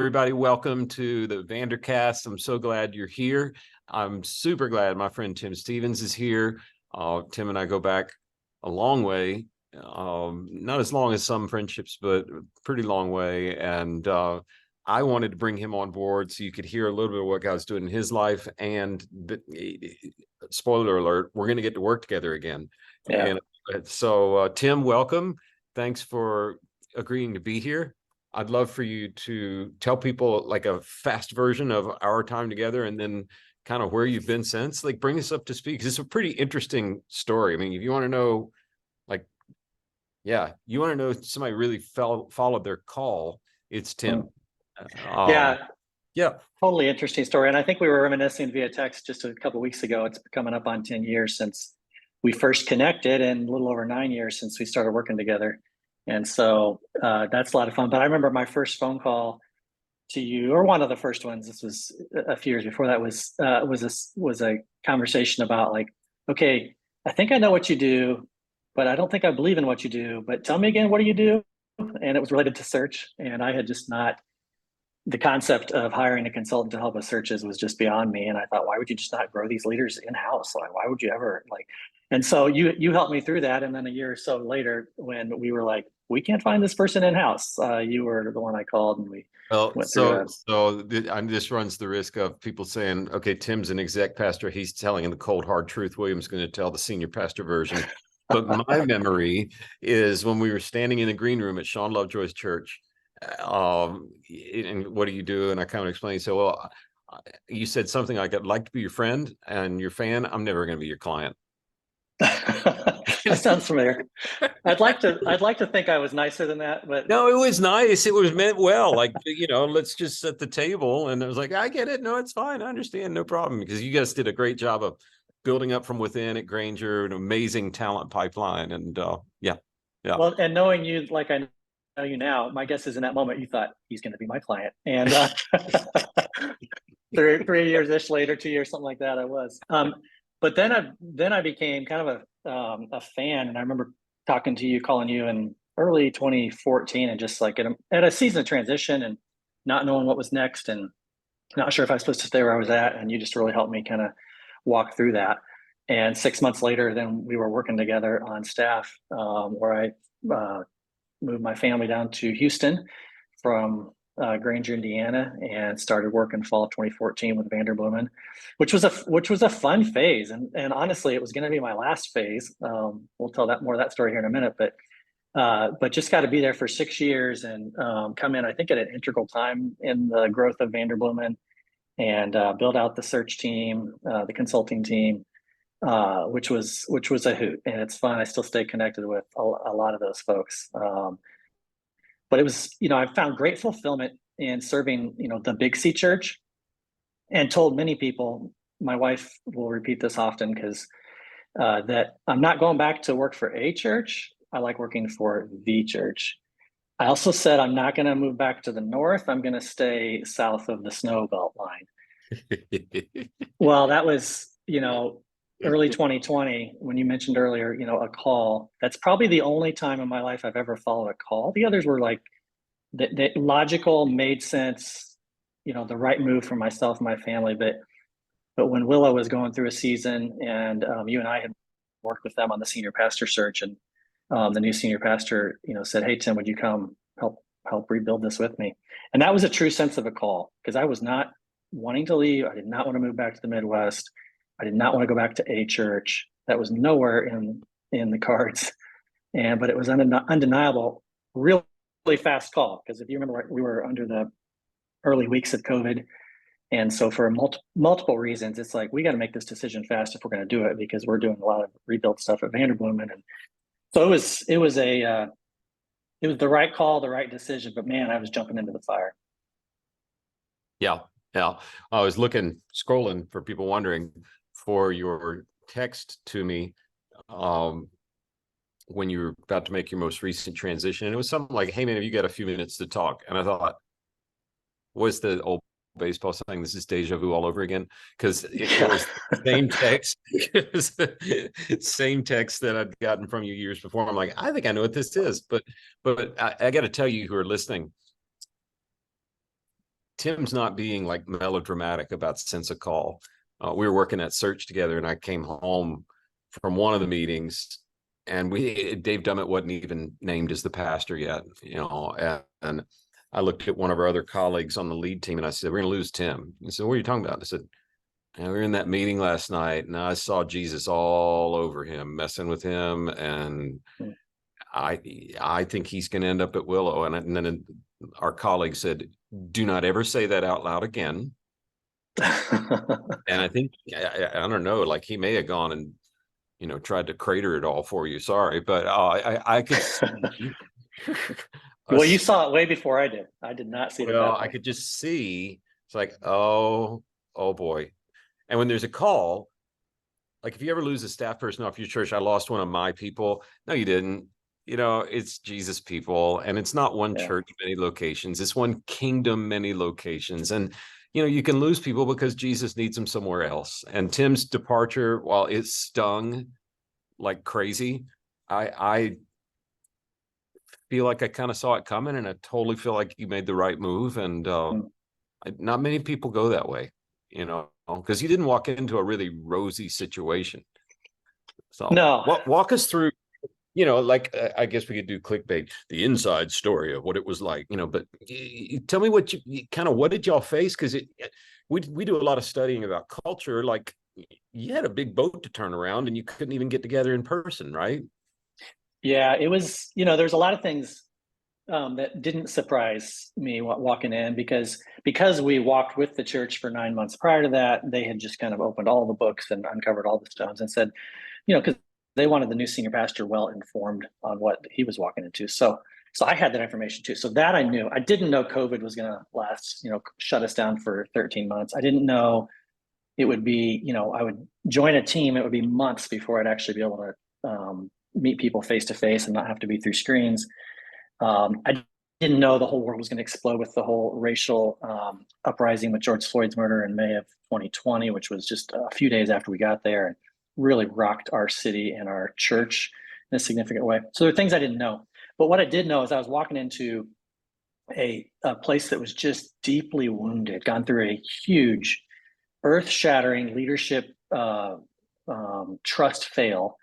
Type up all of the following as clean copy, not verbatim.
everybody. Welcome to the Vandercast. I'm so glad you're here. I'm super glad my friend Tim Stevens is here. Tim and I go back a long way, not as long as some friendships, but a pretty long way. And I wanted to bring him on board so you could hear a little bit of what God's doing in his life. And spoiler alert, we're going to get to work together again. Yeah. And so, Tim, welcome. Thanks for agreeing to be here. I'd love for you to tell people like a fast version of our time together and then kind of where you've been since. Like, bring us up to speed, because it's a pretty interesting story. I mean, if you want to know, like, you want to know if somebody really followed their call, it's Tim. Yeah, totally interesting story. And I think we were reminiscing via text just a couple of weeks ago. It's coming up on 10 years since we first connected, and a little over 9 years since we started working together. And so that's a lot of fun. But I remember my first phone call to you, or one of the first ones. This was a few years before that. Was a conversation about like, okay, I think I know what you do, but I don't think I believe in what you do. But tell me again, what do you do? And it was related to search, and I had just not. The concept of hiring a consultant to help with searches was just beyond me. And I thought, why would you just not grow these leaders in-house? Like, why would you ever like? And so you helped me through that. And then a year or so later, when we were like, we can't find this person in-house, you were the one I called, and we went through this runs the risk of people saying, okay, Tim's an exec pastor, he's telling the cold hard truth, William's going to tell the senior pastor version. But my memory is when we were standing in the green room at Sean Lovejoy's church, and what do you do? And I kind of explained, so, well, you said something like, I'd like to be your friend and your fan. I'm never going to be your client. That sounds familiar. I'd like to think I was nicer than that, but no, it was nice. It was meant well. Like, let's just set the table. And it was like, I get it. No, it's fine. I understand. No problem. Because you guys did a great job of building up from within at Granger, an amazing talent pipeline. And yeah. Well, and knowing you like I know you now, my guess is in that moment you thought he's going to be my client. And 3 years-ish later, 2 years, something like that, I was. But then I became kind of a fan, and I remember talking to you, calling you in early 2014, and just like at a season of transition and not knowing what was next, and not sure if I was supposed to stay where I was at, and you just really helped me kind of walk through that. And 6 months later, then we were working together on staff, where I moved my family down to Houston from Granger, Indiana, and started working fall of 2014 with Vanderbloemen, which was a fun phase. And honestly, it was going to be my last phase. We'll tell more of that story here in a minute, but just got to be there for 6 years and come in, I think, at an integral time in the growth of Vanderbloemen, and build out the search team, the consulting team, which was a hoot, and it's fun. I still stay connected with a lot of those folks. But it was, I found great fulfillment in serving, the Big C church, and told many people, my wife will repeat this often, because that I'm not going back to work for a church. I like working for the church. I also said I'm not going to move back to the north. I'm going to stay south of the snow belt line. Well, that was, early 2020, when you mentioned earlier, a call. That's probably the only time in my life I've ever followed a call. The others were like, that logical, made sense, the right move for myself and my family. But when Willow was going through a season, and you and I had worked with them on the senior pastor search, and the new senior pastor, said, "Hey, Tim, would you come help rebuild this with me?" And that was a true sense of a call, because I was not wanting to leave. I did not want to move back to the Midwest. I did not want to go back to a church. That was nowhere in the cards. But it was undeniable, really fast call. Because if you remember, we were under the early weeks of COVID. And so for multiple reasons, it's like, we got to make this decision fast if we're going to do it, because we're doing a lot of rebuild stuff at Vanderbloemen. And so it was the right call, the right decision, but man, I was jumping into the fire. Yeah. I was scrolling for people wondering, for your text to me when you were about to make your most recent transition. And it was something like, "Hey man, have you got a few minutes to talk?" And I thought, what's the old baseball saying? This is deja vu all over again, because it was the same text. It was the same text that I'd gotten from you years before. I'm like, I think I know what this is, but I got to tell you who are listening, Tim's not being like melodramatic about sense of call. We were working at Search together, and I came home from one of the meetings, and Dave Dummett wasn't even named as the pastor yet, and I looked at one of our other colleagues on the lead team, and I said, "We're going to lose Tim." He said, "What are you talking about?" I said, "We were in that meeting last night, and I saw Jesus all over him, messing with him, and I think he's going to end up at Willow." And then our colleague said, "Do not ever say that out loud again." And I think, I don't know, like he may have gone and, tried to crater it all for you. Sorry, but I could see. Well, you saw it way before I did. I did not see it. Well, I could just see, it's like, oh boy. And when there's a call, like if you ever lose a staff person off your church, I lost one of my people. No, you didn't. It's Jesus people, and it's not one church, many locations. It's one kingdom, many locations. And, you can lose people because Jesus needs them somewhere else. And Tim's departure, while it stung like crazy, I feel like I kind of saw it coming, and I totally feel like you made the right move. And not many people go that way, because you didn't walk into a really rosy situation. So no, walk us through, like I guess we could do clickbait, the inside story of what it was like, but tell me what what did y'all face? Because we do a lot of studying about culture. Like you had a big boat to turn around, and you couldn't even get together in person, right? Yeah, it was, there's a lot of things that didn't surprise me walking in because we walked with the church for 9 months prior to that. They had just kind of opened all the books and uncovered all the stones and said, because they wanted the new senior pastor well informed on what he was walking into. So I had that information too. So that I knew. I didn't know COVID was going to last, shut us down for 13 months. I didn't know it would be, I would join a team. It would be months before I'd actually be able to meet people face to face and not have to be through screens. I didn't know the whole world was going to explode with the whole racial uprising with George Floyd's murder in May of 2020, which was just a few days after we got there and really rocked our city and our church in a significant way. So there are things I didn't know. But what I did know is I was walking into a place that was just deeply wounded, gone through a huge, earth-shattering leadership trust fail.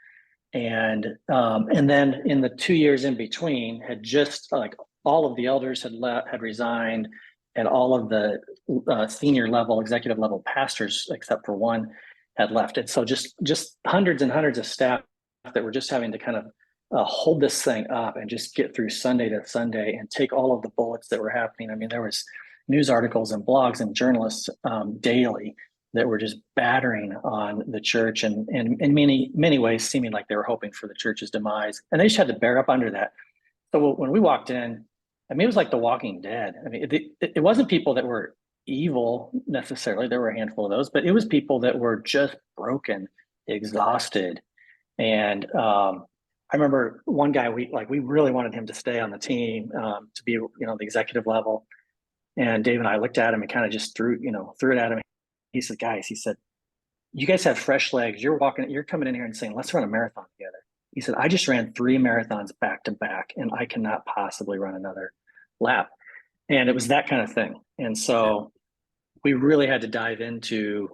And then in the 2 years in between had just like all of the elders had resigned, and all of the senior level, executive level pastors, except for one, had left. And so just hundreds and hundreds of staff that were just having to kind of hold this thing up and just get through Sunday to Sunday and take all of the bullets that were happening. I mean, there was news articles and blogs and journalists daily that were just battering on the church, and in many ways seeming like they were hoping for the church's demise. And they just had to bear up under that. So when we walked in, I mean, it was like The Walking Dead. I mean, it wasn't people that were evil necessarily. There were a handful of those, but it was people that were just broken, exhausted. And I remember one guy, we really wanted him to stay on the team, to be, the executive level. And Dave and I looked at him and kind of just threw it at him. He said, "Guys," he said, "you guys have fresh legs. You're coming in here and saying, let's run a marathon together." He said, "I just ran 3 marathons back to back, and I cannot possibly run another lap." And it was that kind of thing. And so we really had to dive into,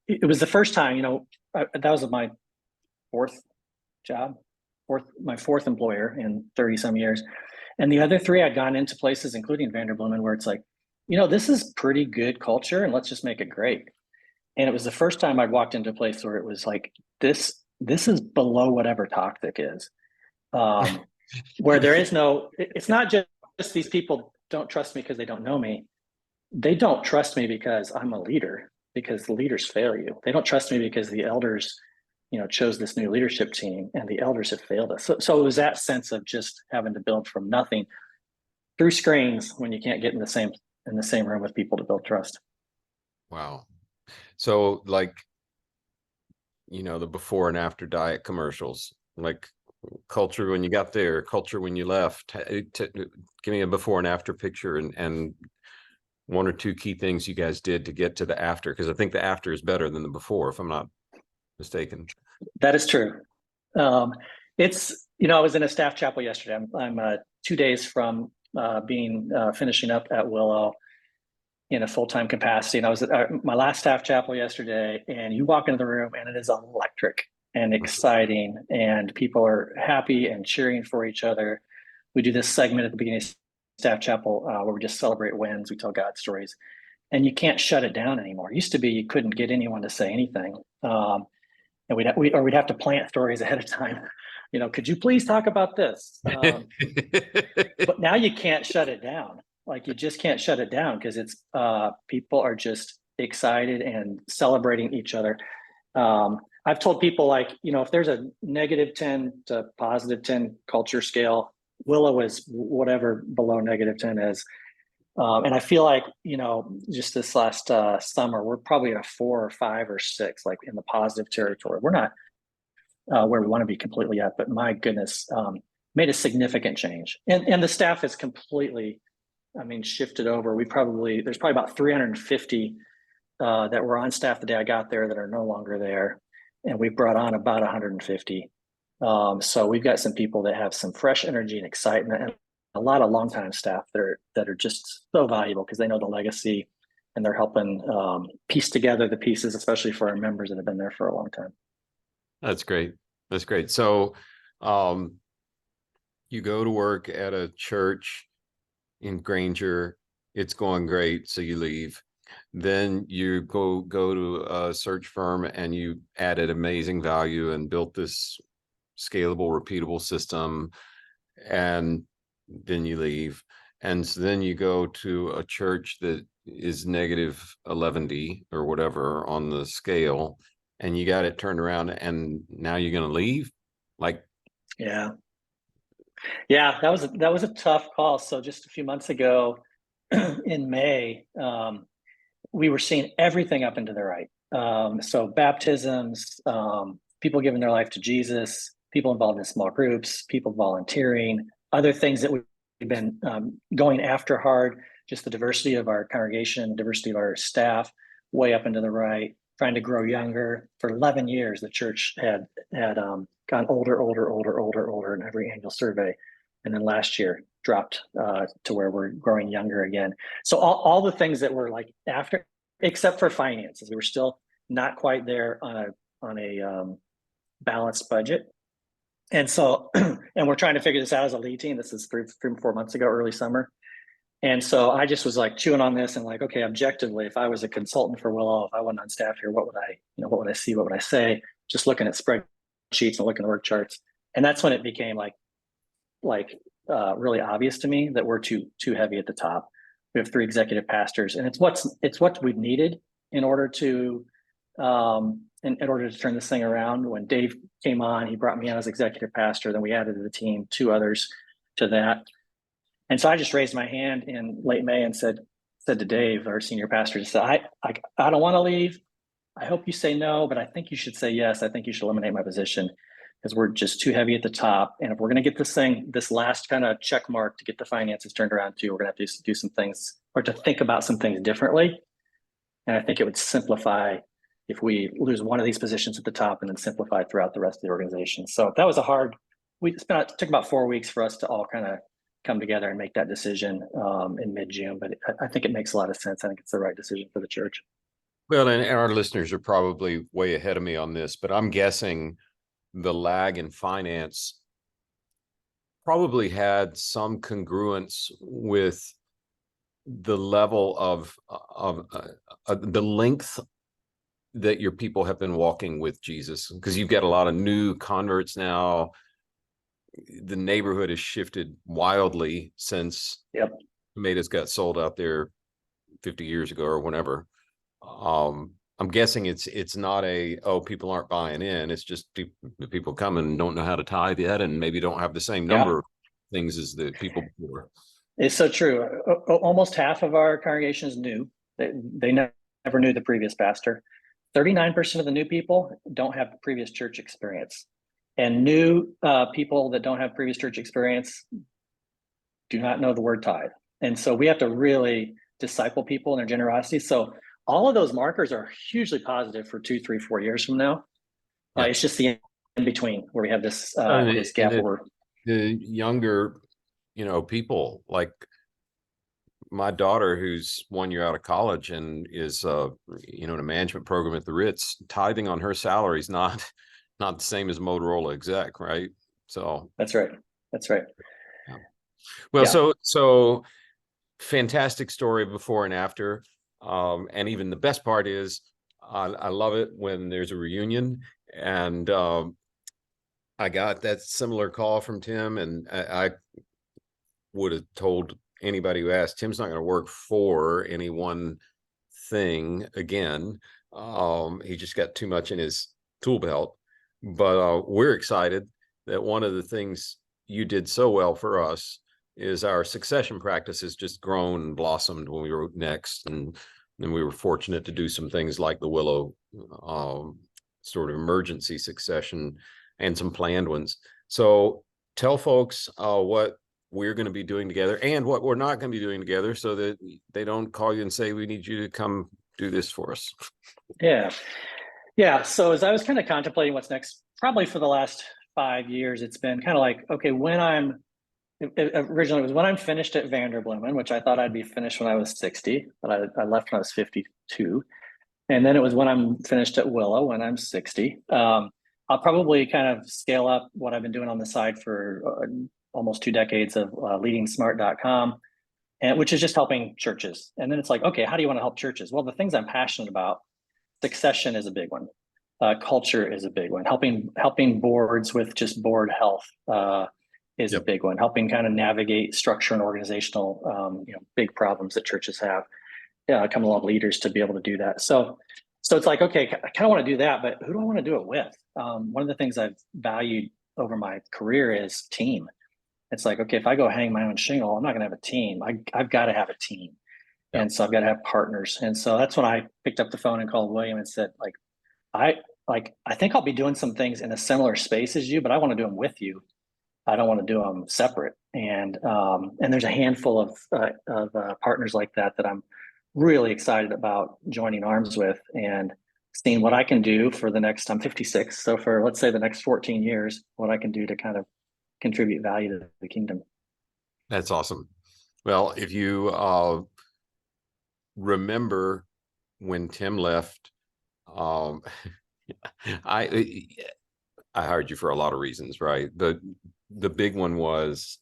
it was the first time, that was my fourth job, my fourth employer in 30 some years. And the other 3, I'd gone into places, including Vanderbloemen, where it's like, this is pretty good culture, and let's just make it great. And it was the first time I'd walked into a place where it was like, this is below whatever toxic is, where there is no, it's not just these people don't trust me because they don't know me. They don't trust me because I'm a leader, because the leaders fail you. They don't trust me because the elders, chose this new leadership team, and the elders have failed us. So it was that sense of just having to build from nothing through screens when you can't get in the same room with people to build trust. Wow. So like, the before and after diet commercials, like culture when you got there, culture when you left. Give me a before and after picture, and 1 or 2 key things you guys did to get to the after, because I think the after is better than the before, if I'm not mistaken. That is true. It's, I was in a staff chapel yesterday. I'm 2 days from finishing up at Willow. in a full-time capacity. And I was at my last staff chapel yesterday, and you walk into the room and it is electric and exciting, and people are happy and cheering for each other. We do this segment at the beginning of staff chapel where we just celebrate wins. We tell God stories, and you can't shut it down anymore. It used to be you couldn't get anyone to say anything. And we'd have to plant stories ahead of time. Could you please talk about this? But now you can't shut it down. Like, you just can't shut it down, because it's people are just excited and celebrating each other. I've told people, like, if there's a -10 to +10 culture scale, Willow is whatever below -10 is. And I feel like, just this last summer, we're probably at a 4 or 5 or 6, like in the positive territory. We're not where we want to be completely yet, but my goodness, made a significant change. And the staff is completely, shifted over. There's probably about 350 that were on staff the day I got there that are no longer there. And we brought on about 150. So we've got some people that have some fresh energy and excitement, and a lot of longtime staff that are just so valuable, because they know the legacy and they're helping piece together the pieces, especially for our members that have been there for a long time. That's great. That's great. So you go to work at a church in Granger, it's going great, so you leave. Then you go to a search firm and you added amazing value and built this scalable, repeatable system, and then you leave. And so then you go to a church that is -11D or whatever on the scale, and you got it turned around, and now you're going to leave. Like, yeah, that was a tough call. So just a few months ago, in May, we were seeing everything up and to the right. So baptisms, people giving their life to Jesus, people involved in small groups, people volunteering, other things that we've been going after hard, just the diversity of our congregation, diversity of our staff, way up and to the right, trying to grow younger. For 11 years, the church had gone older in every annual survey. And then last year dropped to where we're growing younger again. So all the things that were like after, except for finances, we were still not quite there on a balanced budget. And so, and we're trying to figure this out as a lead team. This is 3-4 months ago, early summer. And so I just was like chewing on this and like, okay, objectively, if I was a consultant for Willow, if I wasn't on staff here, what would I see? What would I say? Just looking at spreadsheets and looking at work charts. And that's when it became like really obvious to me that we're too heavy at the top. We have 3 executive pastors, and it's what we've needed in order to turn this thing around. When Dave came on, he brought me on as executive pastor. Then we added to the team 2 others to that. And so I just raised my hand in late May and said to Dave, our senior pastor, I don't want to leave. I hope you say no, but I think you should say yes. I think you should eliminate my position, because we're just too heavy at the top. And if we're going to get this last kind of check mark to get the finances turned around too, we're going to have to do some things, or to think about some things differently. And I think it would simplify if we lose one of these positions at the top and then simplify throughout the rest of the organization. So that was it took about 4 weeks for us to all kind of come together and make that decision in mid-June. But I think it makes a lot of sense. I think it's the right decision for the church. well, and our listeners are probably way ahead of me on this, but I'm guessing the lag in finance probably had some congruence with the level of the length that your people have been walking with Jesus, because you've got a lot of new converts now. The neighborhood has shifted wildly since tomatoes got sold out there 50 years ago or whenever. I'm guessing it's not people aren't buying in. It's just people come and don't know how to tithe yet, and maybe don't have the same number of things as the people before. It's so true. Almost half of our congregation is new. They never knew the previous pastor. 39% of the new people don't have previous church experience. And new people that don't have previous church experience do not know the word tithe. And so we have to really disciple people in their generosity. So all of those markers are hugely positive for 2, 3, 4 years from now. It's just the in between where we have this gap. The younger, people, like my daughter, who's 1 year out of college and is, in a management program at the Ritz, tithing on her salary is not the same as Motorola exec, right? So That's right. That's right. yeah. Well, Yeah. so fantastic story before and after. And even the best part is I love it when there's a reunion. And I got that similar call from Tim, and I would have told anybody who asked, Tim's not going to work for any one thing again. He just got too much in his tool belt. But we're excited that one of the things you did so well for us is our succession practice has just grown and blossomed when we were next. And then we were fortunate to do some things like the Willow sort of emergency succession and some planned ones. So tell folks what we're going to be doing together and what we're not going to be doing together, so that they don't call you and say, we need you to come do this for us. Yeah. Yeah. So as I was kind of contemplating what's next, probably for the last 5 years, it's been kind of like, okay, originally it was when I'm finished at Vanderbloemen, which I thought I'd be finished when I was 60, but I left when I was 52. And then it was when I'm finished at Willow when I'm 60. I'll probably kind of scale up what I've been doing on the side for almost 2 decades of LeadingSmart.com, and which is just helping churches. And then it's like, okay, how do you want to help churches? Well, the things I'm passionate about, succession is a big one. Culture is a big one. Helping boards with just board health is a big one. Helping kind of navigate structure and organizational big problems that churches have. Come along leaders to be able to do that. So it's like, okay, I kind of want to do that, but who do I want to do it with? One of the things I've valued over my career is team. It's like, okay, if I go hang my own shingle, I'm not going to have a team. I've got to have a team. Yep. And so I've got to have partners. And so that's when I picked up the phone and called William and said, I think I'll be doing some things in a similar space as you, but I want to do them with you. I don't want to do them separate. And there's a handful of partners like that I'm really excited about joining arms with and seeing what I can do for the next, I'm 56. So for, let's say, the next 14 years, what I can do to kind of contribute value to the kingdom. That's awesome. Well, if you remember when Tim left, I hired you for a lot of reasons, right? The big one was,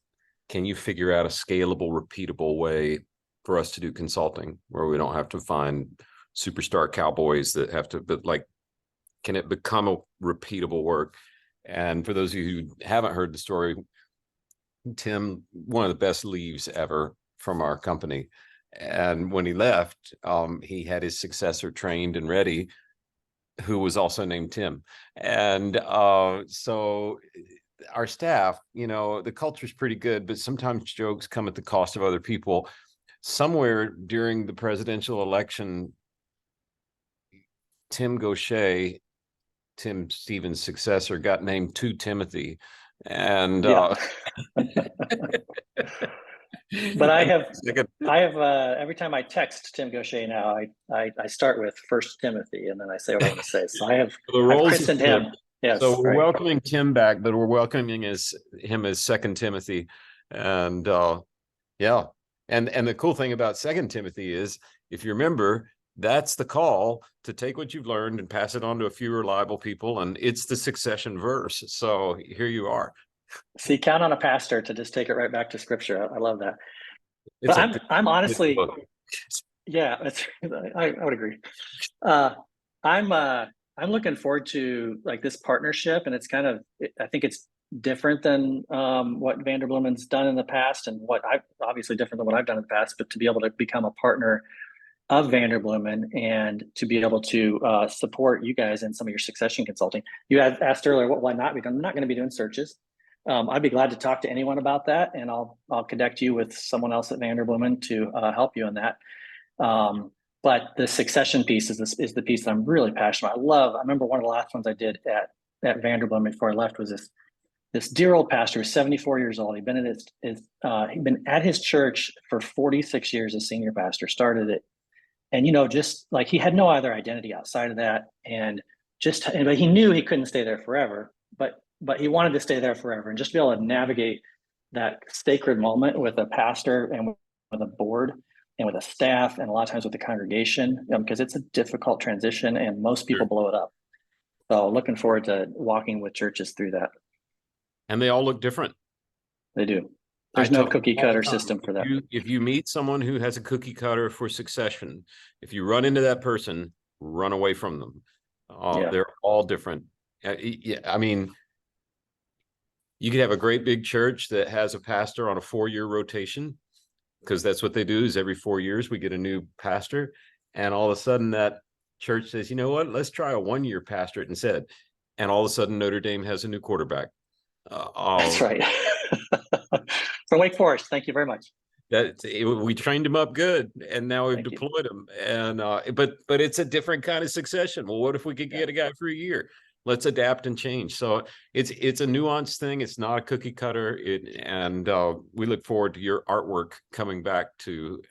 can you figure out a scalable, repeatable way for us to do consulting where we don't have to find superstar cowboys that have to, but like, can it become a repeatable work? And for those of you who haven't heard the story, Tim, one of the best leaves ever from our company. And when he left, he had his successor trained and ready, who was also named Tim. And so our staff, the culture is pretty good, but sometimes jokes come at the cost of other people. Somewhere during the presidential election, Tim Gaucher, Tim Stevens' successor, got named to Timothy. And but I have every time I text Tim Gaucher now, I start with 1 Timothy and then I say what I want to say. So I've christened him. Yes. So we're welcoming Tim back, but we're welcoming him as 2 Timothy. And and the cool thing about 2 Timothy is, if you remember, that's the call to take what you've learned and pass it on to a few reliable people. And it's the succession verse. So here you are. See, count on a pastor to just take it right back to scripture. I love that. But I'm honestly, yeah, I would agree. I'm looking forward to like this partnership, and it's kind of, I think it's different than what Vanderbloemen's done in the past, and obviously different than what I've done in the past, but to be able to become a partner of Vanderbloemen and to be able to support you guys in some of your succession consulting. You had asked earlier, why not? Because I'm not going to be doing searches. I'd be glad to talk to anyone about that, and I'll connect you with someone else at Vanderbloemen to help you in that. But the succession piece is the piece that I'm really passionate about. I remember one of the last ones I did at Vanderbloemen before I left was this dear old pastor, 74 years old. He'd been at his church for 46 years as senior pastor, started it. And, just like he had no other identity outside of that. But he knew he couldn't stay there forever, but he wanted to stay there forever and just be able to navigate that sacred moment with a pastor and with a board and with a staff, and a lot of times with the congregation, because it's a difficult transition and most people blow it up. So looking forward to walking with churches through that. And they all look different. They do. There's no cookie cutter system for that. If you meet someone who has a cookie cutter for succession, if you run into that person, run away from them. They're all different. I mean, you could have a great big church that has a pastor on a 4-year rotation, because that's what they do, is every 4 years we get a new pastor. And all of a sudden that church says, you know what, let's try a 1-year pastorate instead. And all of a sudden Notre Dame has a new quarterback. That's right. From Wake Forest. Thank you very much. We trained him up good, and now we've deployed him. And but it's a different kind of succession. Well, what if we could get a guy for a year? Let's adapt and change. So it's a nuanced thing. It's not a cookie cutter. And we look forward to your artwork coming back to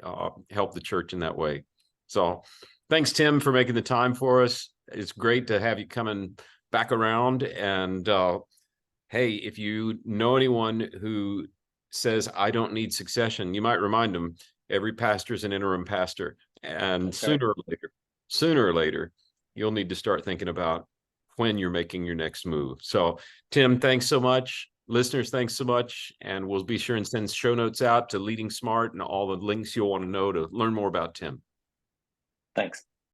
help the church in that way. So thanks, Tim, for making the time for us. It's great to have you coming back around. And hey, if you know anyone who says, I don't need succession, you might remind them every pastor is an interim pastor. And sooner or later, you'll need to start thinking about when you're making your next move. So Tim, thanks so much. Listeners, thanks so much. And we'll be sure and send show notes out to LeadingSmart and all the links you'll want to know to learn more about Tim. Thanks.